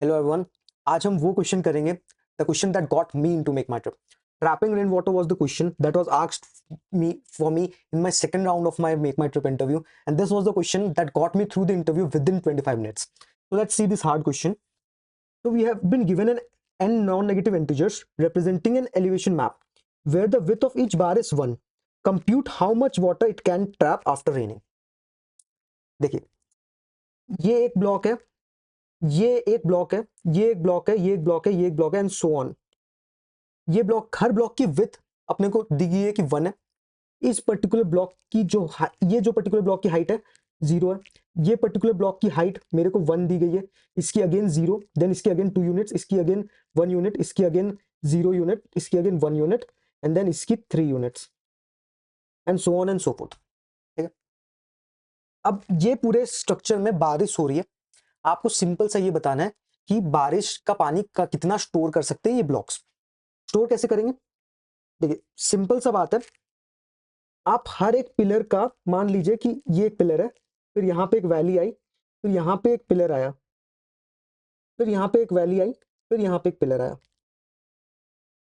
Hello everyone. आज हम वो क्वेश्चन करेंगे, the question that got me into make my trip. Trapping rain water was the question that was asked me in my second round of my make my trip interview, and this was the question that got me through the interview within 25 minutes. So let's see this hard question. So we have been given an n non-negative integers representing an elevation map where the width of each bar is 1. Compute how much water it can trap after raining. देखिए, ये एक block है, ये एक block है, ये एक block है, ये एक ब्लॉक है, ये एक ब्लॉक है, एंड सो ऑन। ये ब्लॉक, हर ब्लॉक की विड्थ अपने को दी गई है कि 1 है। इस पर्टिकुलर ब्लॉक की ये जो पर्टिकुलर ब्लॉक की हाइट है 0 है। ये पर्टिकुलर ब्लॉक की हाइट मेरे को 1 दी गई है, इसकी अगेन 0, देन इसकी अगेन 2 यूनिट्स, इसकी अगेन 1 यूनिट, इसकी अगेन 0 यूनिट, इसकी अगेन 1 यूनिट, एंड देन इसकी 3 units, and so on and so fourth. ठीक है, अब ये पूरे स्ट्रक्चर में बारिश हो रही है। आपको सिंपल सा ये बताना है कि बारिश का पानी का कितना स्टोर कर सकते हैं ये ब्लॉक्स। स्टोर कैसे करेंगे? देखिए, सिंपल सा बात है। आप हर एक पिलर का, मान लीजिए कि ये एक पिलर है, फिर यहाँ पे एक वैली आई, फिर यहाँ पे एक पिलर आया, फिर यहाँ पे एक वैली आई, फिर यहाँ पे एक पिलर आया।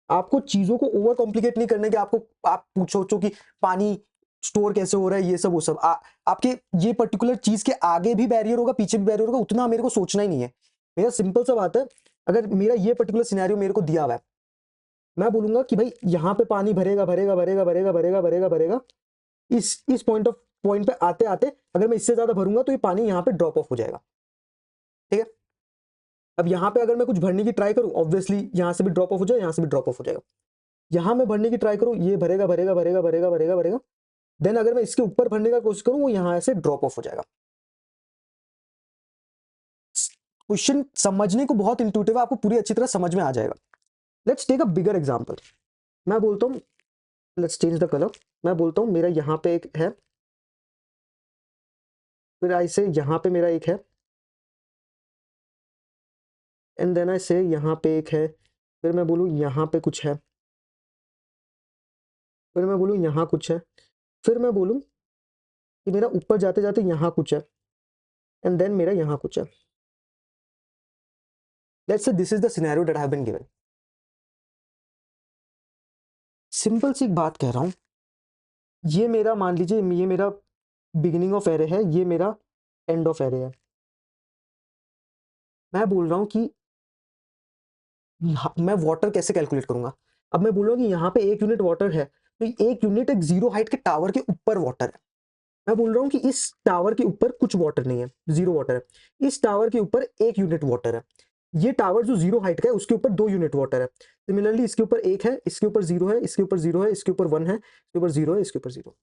आपको चीजों को ओवर कॉम्प्लिकेट नहीं करने के, आप सोचो कि पानी स्टोर कैसे हो रहा है, ये सब वो सब। आपके ये पर्टिकुलर चीज के आगे भी बैरियर होगा, पीछे भी बैरियर होगा, उतना मेरे को सोचना ही नहीं है। मेरा सिंपल सा बात है, अगर मेरा ये पर्टिकुलर सिनेरियो मेरे को दिया हुआ है, मैं बोलूंगा कि भाई यहाँ पे पानी भरेगा भरेगा भरेगा भरेगा भरेगा भरेगा भरेगा, इस पॉइंट पे आते आते अगर मैं इससे ज्यादा भरूंगा तो ये पानी यहाँ पे ड्रॉप ऑफ हो जाएगा। ठीक है, अब यहाँ पे अगर मैं कुछ भरने की ट्राई करूं, ऑब्वियसली यहाँ से भी ड्रॉप ऑफ हो जाएगा, यहाँ से भी ड्रॉप ऑफ हो जाएगा। यहाँ मैं भरने की ट्राई करूं, ये भरेगा भरेगा भरेगा भरेगा भरेगा भरेगा, देन अगर मैं इसके ऊपर भरने का कोशिश करूं, वो यहाँ से ड्रॉप ऑफ हो जाएगा। क्वेश्चन समझने को बहुत इंट्यूटिव है, आपको पूरी अच्छी तरह समझ में आ जाएगा। Let's take a bigger example. मैं बोलता हूँ, लेट्स चेंज द कलर। मैं बोलता हूँ मेरा यहाँ पे एक है, फिर आई से यहाँ पे मेरा एक है, एंड देन आई से यहाँ पे एक है, फिर मैं बोलूँ यहाँ पे कुछ है, फिर मैं बोलूँ यहाँ कुछ है, फिर मैं बोलूँ कि मेरा ऊपर जाते जाते यहाँ कुछ है, एंड देन मेरा यहाँ कुछ है। Let's say this is the scenario that I have been given. Simple सी एक बात कह रहा हूँ, ये मेरा, मान लीजिए ये मेरा बिगिनिंग ऑफ एरे है, ये मेरा एंड ऑफ एरे है। मैं बोल रहा हूँ कि मैं वाटर कैसे कैलकुलेट करूंगा। अब मैं बोल रहा हूँ कि यहाँ पे 1 यूनिट वाटर है, तो 1 यूनिट एक 0 हाइट के टावर के ऊपर वाटर है। मैं बोल रहा हूँ कि इस टावर के ऊपर कुछ वाटर नहीं है, 0 वाटर है। इस टावर के ऊपर 1 यूनिट वाटर है। ये टावर जो 0 हाइट का है उसके ऊपर 2 यूनिट वाटर है। सिमिलरली इसके ऊपर 1 है, इसके ऊपर 0 है, इसके ऊपर 0 है, इसके ऊपर 1 है, इसके ऊपर 0 है, इसके ऊपर 0।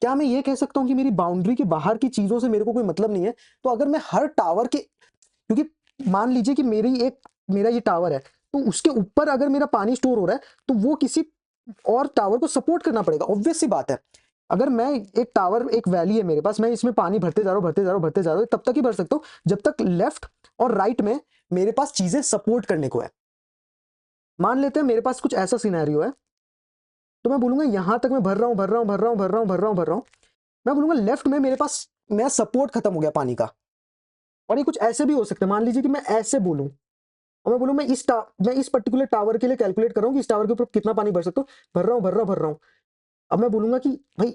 क्या मैं ये कह सकता हूँ कि मेरी बाउंड्री के बाहर की चीजों से मेरे को कोई मतलब नहीं है? तो अगर मैं हर टावर के, क्योंकि मान लीजिए कि मेरा ये टावर है, तो उसके ऊपर अगर मेरा पानी स्टोर हो रहा है तो वो किसी और टावर को सपोर्ट करना पड़ेगा। ऑब्वियस सी बात है। अगर मैं एक टावर, एक वैली है मेरे पास, मैं इसमें पानी भरते जा रहा हूँ भरते जा रहा हूँ भरते जा रहा हूँ, तब तक ही भर सकता हूँ जब तक लेफ्ट और राइट में मेरे पास चीजें सपोर्ट करने को है। मान लेते हैं मेरे पास कुछ ऐसा सिनेरियो है, तो मैं बोलूंगा यहां तक मैं भर रहा हूं भर रहा हूं भर रहा हूं भर रहा हूं भर रहा हूं भर रहा हूं, मैं बोलूंगा लेफ्ट में मेरे पास मेरा सपोर्ट खत्म हो गया पानी का। और ये कुछ ऐसे भी हो सकता है, मान लीजिए कि मैं ऐसे बोलूं और मैं बोलूं मैं इस पर्टिकुलर टावर के लिए कैलकुलेट कर रहा हूं कि इस टावर के ऊपर कितना पानी भर सकता हूं, भर रहा हूं भर रहा हूं भर रहा हूं। अब मैं बोलूंगा कि भाई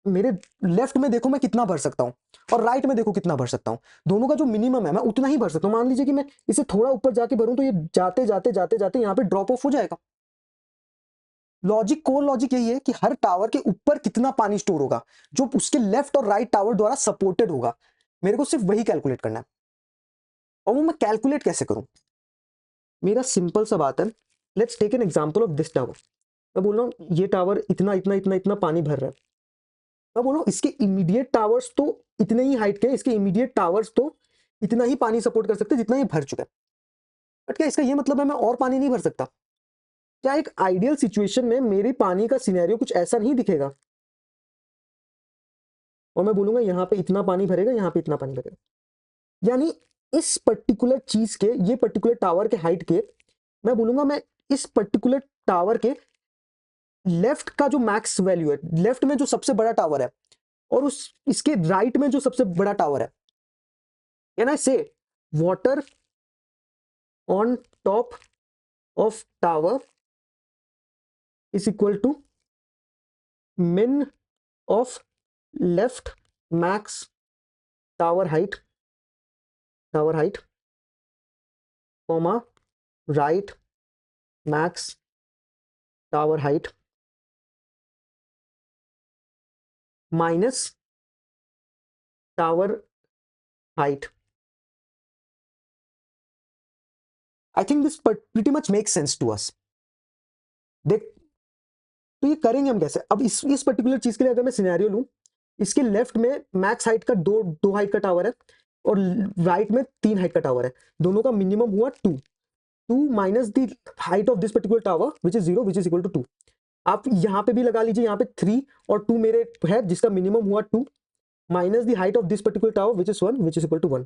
मेरे लेफ्ट में देखो मैं कितना भर सकता हूं, और राइट में देखो कितना भर सकता हूं। दोनों का जो मिनिमम है मैं उतना ही भर सकता हूं। मान लीजिए कि मैं इसे थोड़ा ऊपर जाके भरूं, तो ये जाते जाते जाते जाते यहाँ पे ड्रॉप ऑफ हो जाएगा। कोर लॉजिक यही है कि हर टावर के ऊपर कितना पानी स्टोर होगा जो उसके लेफ्ट और राइट टावर द्वारा सपोर्टेड होगा। मेरे को सिर्फ वही कैलकुलेट करना है। और वो मैं कैलकुलेट कैसे करूं? मेरा सिंपल सा बात है, let's take an example of this tower. मैं बोल रहा हूं ये टावर इतना इतना इतना इतना पानी भर रहा है। मैं बोल रहा हूं इसके इमीडिएट टावर्स तो इतने ही हाइट के, इसके इमीडिएट टावर्स तो इतना ही पानी सपोर्ट कर सकते जितना ये भर चुका है। बट क्या इसका ये मतलब है मैं और पानी नहीं भर सकता? क्या एक आइडियल सिचुएशन में मेरे पानी का सिनेरियो कुछ ऐसा नहीं दिखेगा, और मैं बोलूंगा यहाँ पे इतना पानी भरेगा, यहाँ पे इतना पानी भरेगा। यानी इस पर्टिकुलर चीज के, ये पर्टिकुलर टावर के हाइट के, मैं बोलूंगा मैं इस पर्टिकुलर टावर के लेफ्ट का जो मैक्स वैल्यू है, लेफ्ट में जो सबसे बड़ा टावर है, और उस इसके राइट में जो सबसे बड़ा टावर है, यानी से water on top of tower is equal to min of left max tower height comma right max tower height minus tower height. I think this pretty much makes sense to us. देख, तो ये करेंगे हम कैसे? अब इस particular चीज के लिए अगर मैं सिनेरियो लूं, इसके लेफ्ट में मैक्स हाइट का दो हाइट का टावर है और राइट में 3 हाइट का टावर है, दोनों का मिनिमम हुआ 2 minus the height of this particular tower which is 0 which is equal to 2. आप यहाँ पे भी लगा लीजिए, यहाँ पे 3 और 2 मेरे है जिसका मिनिमम हुआ 2 minus the height of this particular tower which is 1 which is equal to 1.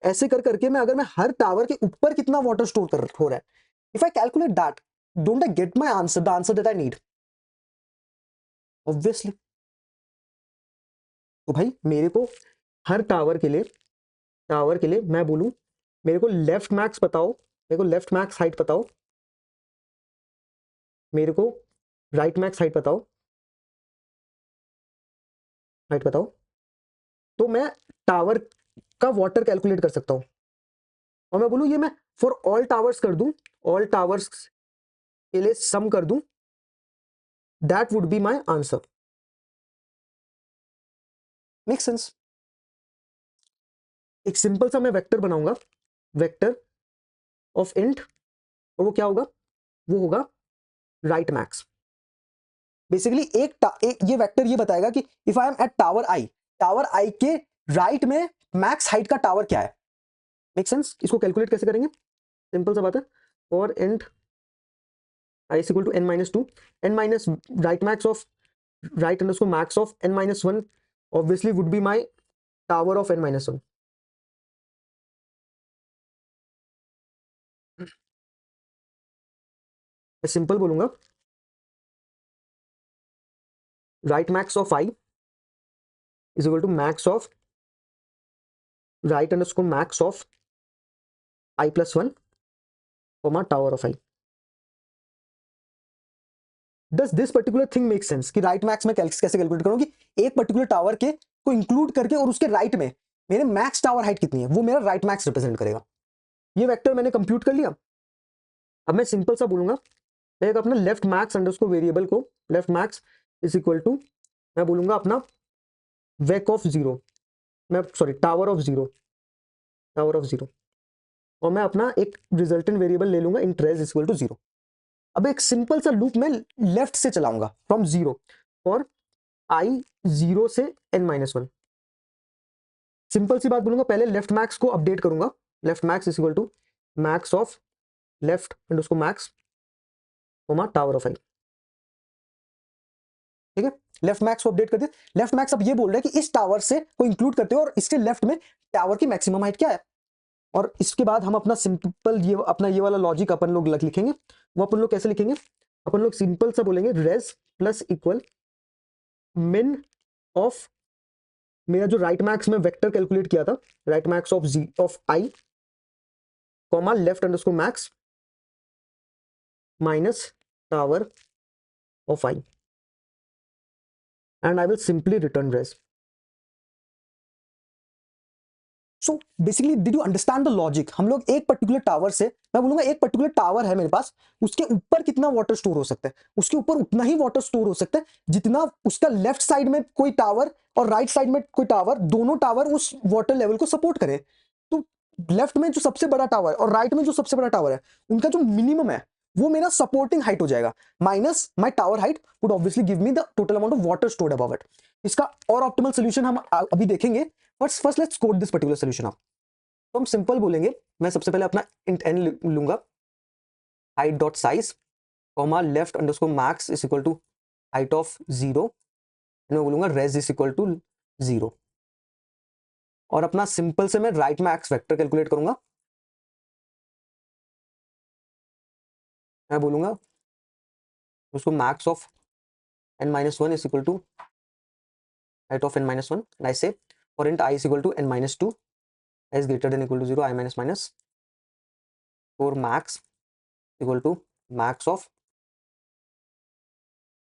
ऐसे कर करके मैं, अगर मैं हर टावर के ऊपर कितना वाटर स्टोर कर हो रहा है, if I calculate that, don't I get my answer, the answer that I need? Obviously. तो भाई मेरे को हर टावर के लिए मैं बोलूं, मेरे को लेफ्ट मैक्स बताओ, मेरे को लेफ्ट मैक्स हाइट बताओ, मेरे को राइट मैक्स हाइट बताओ, तो मैं टावर का वाटर कैलकुलेट कर सकता हूं. और मैं बोलूं ये मैं फॉर ऑल टावर्स कर दूं, ऑल टावर्स के लिए सम कर दूं, that would be my answer. Make sense? एक सिंपल सा मैं वेक्टर बनाऊंगा, वेक्टर ऑफ इंट, और वो क्या होगा? वो होगा राइट मैक्स. बेसिकली एक ये वेक्टर ये बताएगा कि if I am at tower I के राइट में मैक्स हाइट का टावर क्या है. Make sense? इसको कैलकुलेट कैसे करेंगे? सिंपल सा बात है, for int I is equal to n minus 2, n minus right max of right underscore max of n minus 1 obviously would be my tower of n minus 1. मैं simple बोलूंगा, right max of I is equal to max of right underscore max of I plus 1 comma tower of I. Does this particular thing make sense कि right max में कैसे calculate करूं कि एक particular tower के को include करके और उसके राइट में मेरे मैक्स टावर हाइट कितनी है, वो मेरा राइट मैक्स रिप्रेजेंट करेगा. ये वेक्टर मैंने कंप्यूट कर लिया. अब मैं सिंपल सा बोलूंगा, एक अपना लेफ्ट मैक्स अंडरस्कोर वेरिएबल को, left max is equal to, मैं बोलूंगा अपना वेक ऑफ जीरो, मैं सॉरी टावर ऑफ जीरो, और मैं अपना एक रिजल्टेंट वेरिएबल ले लूंगा इंट रेज इक्वल टू 0. अब एक सिंपल सा लूप मैं लेफ्ट से चलाऊंगा फ्रॉम 0 और आई 0 से n-1. सिंपल सी बात बोलूंगा, पहले लेफ्ट मैक्स को अपडेट करूंगा, left max is equal to max of left and उसको max comma tower of I. ठीक है, लेफ्ट मैक्स को अपडेट कर दिया. लेफ्ट मैक्स अब ये बोल रहा है कि इस टावर से को इंक्लूड करते हो और इसके लेफ्ट में टावर की मैक्सिमम हाइट क्या है. और इसके बाद हम अपना सिंपल ये अपना ये वाला लॉजिक अपन लोग लिखेंगे. वो अपन लोग कैसे लिखेंगे? अपन लोग सिंपल सा बोलेंगे res plus equal min of मेरा जो राइट मैक्स में वेक्टर कैलकुलेट किया था, right max of I comma left underscore max minus tower of I, and I will simply return res. So basically did you understand the logic? हम लोग एक particular tower से, मैं बोलूंगा एक पर्टिकुलर टावर है मेरे पास, उसके ऊपर कितना वाटर स्टोर हो सकता है? उसके ऊपर उतना ही वाटर स्टोर हो सकता है जितना उसका लेफ्ट साइड में कोई टावर और राइट साइड में कोई टावर, दोनों टावर उस वाटर लेवल को सपोर्ट करे. तो लेफ्ट में जो सबसे बड़ा टावर और राइट में जो सबसे बड़ा टावर है, उनका जो मिनिमम है वो मेरा सपोर्टिंग हाइट हो जाएगा, minus my tower height would obviously give me the total amount of water stored above it. इसका और ऑप्टिमल सोल्यूशन हम अभी देखेंगे, but first let's code this particular solution up. तो हम सिंपल बोलेंगे, मैं सबसे पहले अपना इंट एन लूंगा, height dot size comma left underscore max is equal to height of 0, मैं बोलूंगा रेज इज इक्वल टू 0. और अपना सिंपल से मैं राइट मैक्स वेक्टर कैलकुलेट करूंगा, मैं बोलूंगा उसको max of n-1 is equal to height of n-1. I say for int I is equal to n-2, i is greater than equal to 0, i minus minus for max equal to max of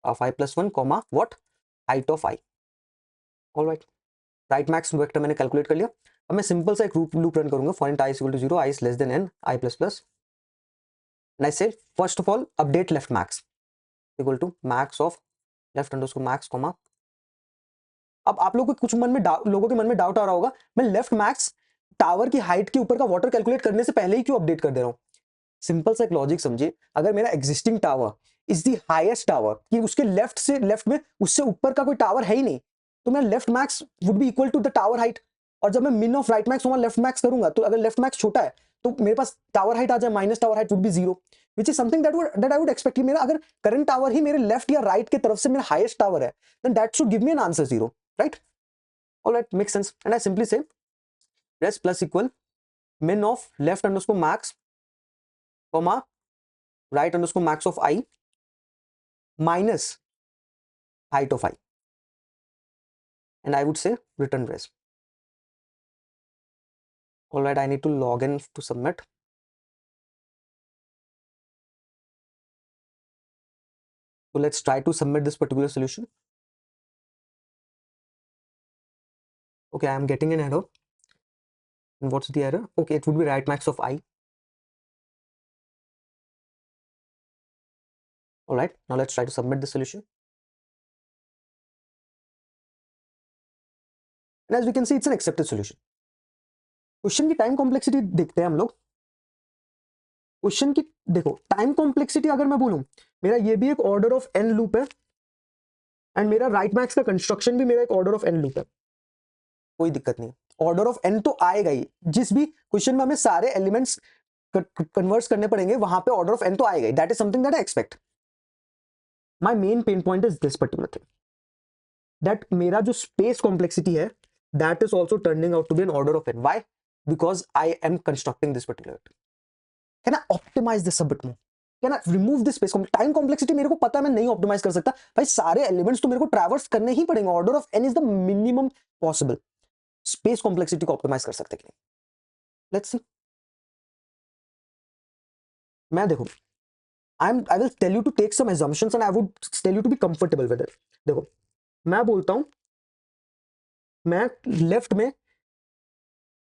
I plus 1 comma what height of I. All right, right max vector मैंने calculate कर लिया. अब मैं simple सा एक loop run करूंगा for int I equal to 0, I is less than N I plus plus. And I say first of all update left max equal to max of left underscore max comma. अब आप लोगों को कुछ लोगों के मन में डाउट आ रहा होगा, मैं लेफ्ट मैक्स टावर की हाइट के ऊपर का वाटर कैलकुलेट करने से पहले ही क्यों अपडेट कर दे रहा हूं. सिंपल सा एक लॉजिक समझिए, अगर मेरा existing tower is the highest tower, कि उसके लेफ्ट में उससे ऊपर का कोई टावर है ही नहीं, तो मेरा left max would be equal to the tower height. और जब मैं min of right max left max करूंगा, तो अगर लेफ्ट मैक्स छोटा है तो मेरे पास टावर हाइट आ जाए minus tower height would be 0, which is something that I would expect. मेरा अगर करंट टावर ही मेरे लेफ्ट या राइट की तरफ से मेरा हाईएस्ट टावर है, then that should give me an answer 0, right. Alright, make sense. And I simply say res plus equal min of left underscore max comma right underscore max of I minus height of I, and I would say return res. All right, I need to log in to submit. So let's try to submit this particular solution. Okay, I am getting an error. And what's the error? Okay, it would be right max of I. All right, now let's try to submit the solution. And as we can see, it's an accepted solution. Question की time complexity देखते हैं हम लोग. Question की देखो time complexity अगर मैं बोलूं, मेरा ये भी एक ऑर्डर ऑफ एन लूप है, एंड मेरा राइट मैक्स का कंस्ट्रक्शन भी मेरा एक ऑर्डर ऑफ एन लूप है. कोई दिक्कत नहीं, ऑर्डर ऑफ एन तो आएगा ही. जिस भी क्वेश्चन में हमें सारे एलिमेंट्स कन्वर्ट करने पड़ेंगे, वहां पे ऑर्डर ऑफ एन तो आएगा ही. That is something that I expect. My main pain point is this particular thing, that मेरा जो स्पेस कॉम्प्लेक्सिटी है, that is also turning out to be an order of N. Why? Because I am constructing this particular. Can I optimize this a bit more? Can I remove this space time complexity? मेरे को पता है मैं नहीं optimise कर सकता भाई, सारे एलिमेंट्स तो मेरे को ट्रैवर्स करने ही पड़ेंगे. Order of n is the minimum possible. Space complexity को ऑप्टिमाइज कर सकते हैं. Let's see. मैं देखो, I will tell you to take some assumptions and I would tell you to be comfortable with it. देखो, मैं बोलता हूं, मैं लेफ्ट में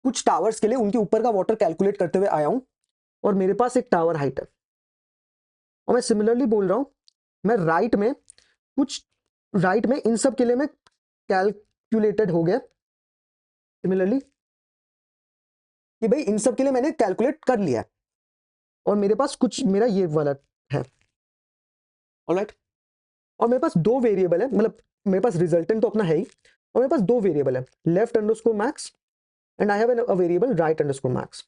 कुछ टावर्स के लिए उनके ऊपर का वाटर कैलकुलेट करते हुए आया हूं, और मेरे पास एक टावर हाइट है. और मैं सिमिलरली बोल रहा हूं, मैं राइट में इन सब के लिए मैं कैलकुलेटेड हो गया सिमिलरली, कि भाई इन सब के लिए मैंने कैलकुलेट कर लिया, और मेरे पास कुछ मेरा ये वाला है. ऑलराइट, और मेरे पास दो वेरिएबल है, मतलब मेरे पास रिजल्टेंट तो अपना है ही, और मेरे पास दो वेरिएबल है, left underscore max and I have a variable right underscore max.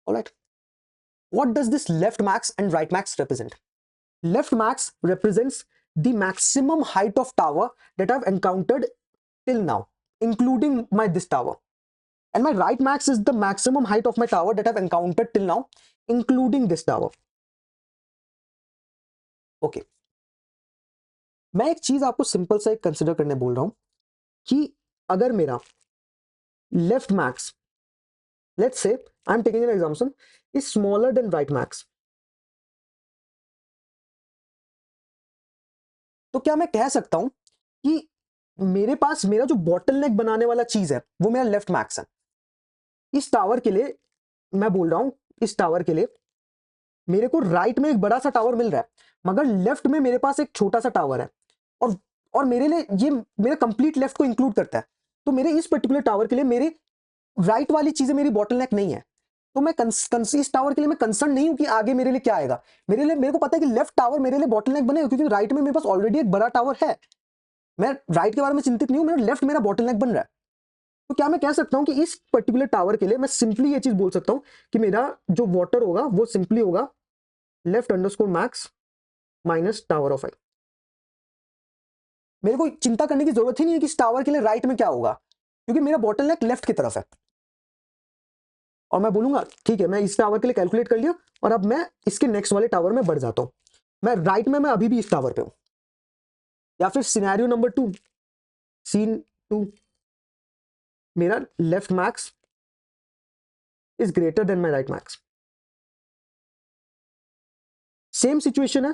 Alright, what does this left max and right max represent? Left max represents the maximum height of tower that I've encountered till now, including my this tower. And my right max is the maximum height of my tower that I've encountered till now, including this tower. Okay. मैं एक चीज आपको simple सा एक consider करने बोल रहा हूं, कि अगर मेरा left max, let's say I'm taking an example, is smaller than right max, तो क्या मैं कह सकता हूं कि मेरे पास मेरा जो बॉटल नेक बनाने वाला चीज है वो मेरा लेफ्ट मैक्स है. इस टावर के लिए मैं बोल रहा हूं, इस टावर के लिए मेरे को राइट में एक बड़ा सा टावर मिल रहा है, मगर लेफ्ट में मेरे पास एक छोटा सा टावर है, और मेरे लिए ये मेरे कंप्लीट लेफ्ट को इंक्लूड करता है. तो मेरे इस पर्टिकुलर टावर के लिए मेरे राइट वाली चीजें मेरी बॉटल नेक नहीं है. तो मैं इस टावर के लिए मैं कंसर्न नहीं हूं कि आगे मेरे लिए क्या आएगा. मेरे को पता है कि लेफ्ट टावर मेरे लिए बॉटल नेक बनेगा, क्योंकि राइट में मेरे पास ऑलरेडी एक बड़ा टावर है. मैं राइट के बारे में चिंतित नहीं हूं, मेरा लेफ्ट मेरा बॉटल नेक बन रहा है. तो क्या मैं कह सकता हूं कि इस पर्टिकुलर टावर के लिए मैं सिंपली ये चीज बोल सकता हूं कि मेरा जो वाटर होगा वो सिंपली होगा left underscore max minus tower of I. मेरे को चिंता करने की जरूरत ही नहीं है कि इस टावर के लिए राइट में क्या होगा, क्योंकि मेरा बॉटल नेक लेफ्ट की तरफ है. और मैं बोलूंगा ठीक है, मैं इस टावर के लिए कैलकुलेट कर लिया, और अब मैं इसके नेक्स्ट वाले टावर में बढ़ जाता हूं. मैं राइट में मैं अभी भी इस टावर पे हूं. या फिर सिनेरियो नंबर 2, सीन 2, मेरा left max is greater then my right max. Same situation है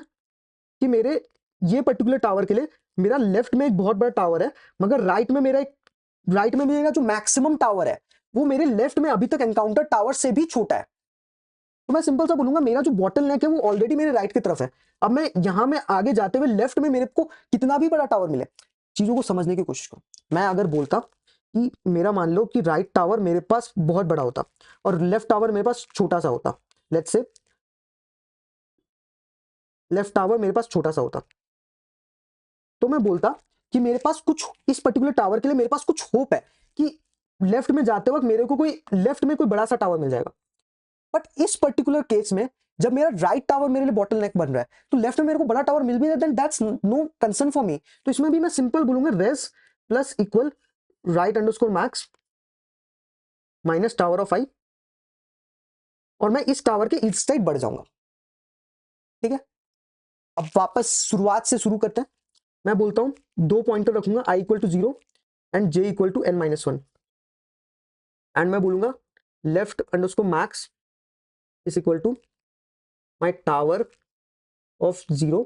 कि मेरे ये पर्टिकुलर टावर के लिए मेरा लेफ्ट में एक बहुत बड़ा टावर है, मगर राइट में मेरा जो मैक्सिमम टावर है वो मेरे लेफ्ट में अभी तक एनकाउंटर टावर से भी छोटा है। तो मैं सिंपल सा बोलूंगा मेरा जो बॉटल नेक है वो ऑलरेडी मेरे राइट की तरफ है। अब मैं यहां में आगे जाते हुए लेफ्ट में मेरे को कितना भी बड़ा टावर मिले, चीजों को समझने की कोशिश करो। मैं अगर बोलता कि मेरा मान लो कि राइट टावर मेरे पास बहुत बड़ा होता और लेफ्ट टावर मेरे पास छोटा सा होता, लेट्स से लेफ्ट टावर मेरे पास छोटा सा होता, तो मैं बोलता कि मेरे पास कुछ इस पर्टिकुलर टावर के लिए मेरे पास कुछ होप है कि लेफ्ट में जाते वक्त मेरे को कोई लेफ्ट में कोई बड़ा सा टावर मिल जाएगा। बट इस पर्टिकुलर केस में जब मेरा राइट टावर मेरे लिए बॉटल नेक बन रहा है तो लेफ्ट में मेरे को बड़ा टावर मिल भी जाता है, that's no concern for me. तो इसमें भी मैं सिंपल बोलूंगा res plus equal right underscore max minus tower of I, और मैं इस टावर के ईस्ट साइड बढ़ जाऊंगा। ठीक है, अब वापस शुरुआत से शुरू करते हैं। मैं बोलता हूं 2 पॉइंटर रखूंगा I equal to 0 and J equal to n-1, and मैं बोलूंगा left underscore max is equal to my tower of 0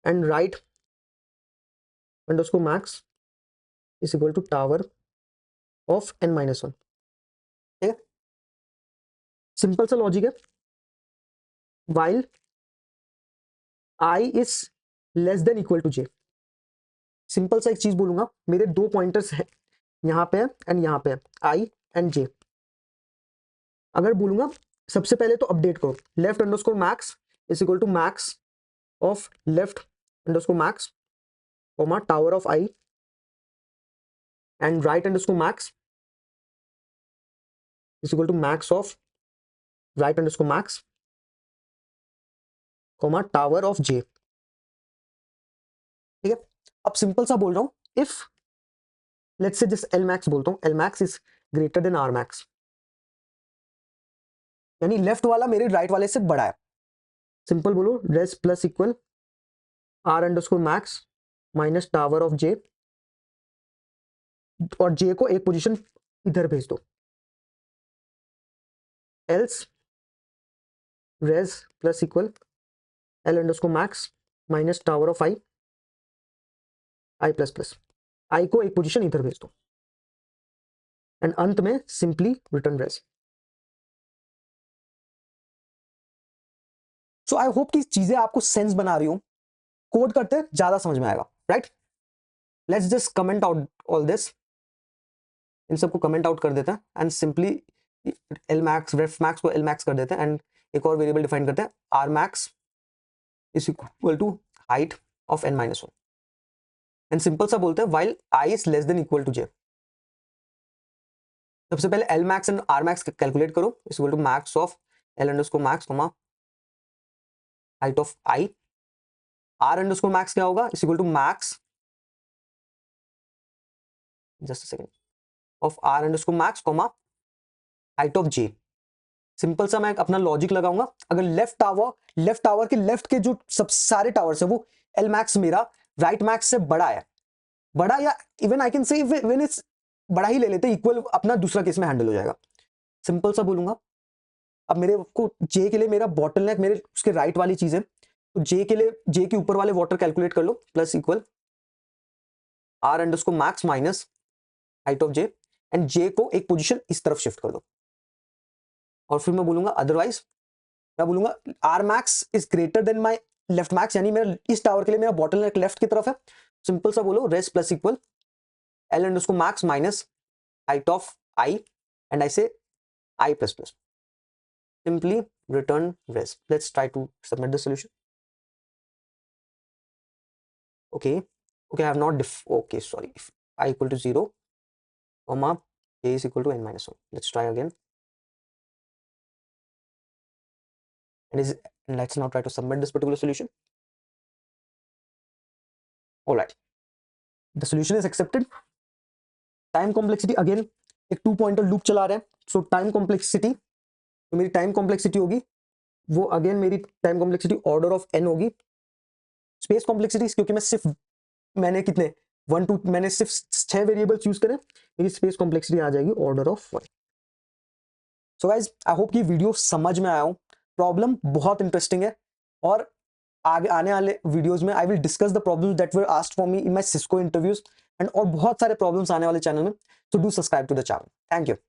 and right underscore max is equal to tower of n-1। ठीक है, सिंपल सा लॉजिक है। While I is less than equal to J, simple सा एक चीज बोलूंगा, मेरे 2 पॉइंटर्स है यहां पे है एंड यहां पे है, आई एंड जे। अगर बोलूंगा सबसे पहले तो अपडेट करो, left underscore max is equal to max of left underscore max comma tower of I and right underscore max is equal to max of right underscore max comma tower of J. ठीक है, अब simple सा बोल रहा हूं, if let's say जिस L max बोलता हूं, L max is greater than R max, यानी लेफ्ट वाला मेरे राइट वाले से बड़ा है। सिंपल बोलो res plus equal R underscore max minus tower of J, और जे को एक पोजीशन इधर भेज दो, else res plus equal L underscore max minus tower of I, I plus plus, I को एक पोजीशन इधर भेज दो एंड अंत में simply return res. So I hope कि चीजें आपको सेंस बना रही हूं, कोड करते ज्यादा समझ में आएगा, right. Let's just comment out all this, इन सबको कमेंट आउट कर देते हैं and simply L max ref max को एल मैक्स कर देते हैं एंड एक और वेरिएबल डिफाइन करते हैं R max is equal to height of n-1 and simple सा बोलते हैं while I is less than equal to J. सबसे पहले L max and R max calculate करो, is equal to max of L underscore max comma height of I, R underscore max क्या होगा, is equal to max just a second of R underscore max comma height of J. Simple सा मैं अपना logic लगाऊंगा, अगर left tower के left के जो सब सारे टावर्स है वो एल मैक्स मेरा राइट मैक्स से बड़ा है, बड़ा या even I can say when it's बड़ा ही ले लेते, इक्वल अपना दूसरा केस में हैंडल हो जाएगा। सिंपल सा बोलूंगा, अब मेरे को जे के लिए मेरा बॉटल नेक मेरे उसके राइट वाली चीज है, तो जे के लिए जे के ऊपर वाले वाटर कैलकुलेट कर लो, plus equal R underscore max minus height of J, and J को एक पोजीशन इस तरफ शिफ्ट कर दो, और फिर मैं बोलूंगा अदरवाइज मैं बोलूंगा are max is greater then my left max, यानी मेरा इस टावर के लिए मेरा बॉटल नेक लेफ्ट की तरफ है। सिंपल सा बोलो res plus equal L underscore max minus height of I and I say I plus plus. Simply return res. Let's try to submit the solution. Okay. Okay, I have not okay, sorry. If I equal to 0, comma j is equal to n-1. Let's try again. And let's now try to submit this particular solution. All right. The solution is accepted. Time complexity again एक 2 pointer loop चला रहे हैं, सो time complexity तो मेरी time complexity होगी वो again मेरी time complexity order of n होगी। स्पेस कॉम्प्लेक्सिटी क्योंकि मैं सिर्फ मैंने कितने 1 2 मैंने सिर्फ 6 वेरिएबल्स यूज करे, मेरी स्पेस कॉम्प्लेक्सिटी आ जाएगी order of 1। So guys I hope कि वीडियो समझ में आया हो। प्रॉब्लम बहुत इंटरेस्टिंग है और आगे आने वाले वीडियोस में I will discuss the problems that were asked for me in my Cisco interviews and और बहुत सारे प्रॉब्लम्स आने वाले चैनल में। So do subscribe to the channel. Thank you.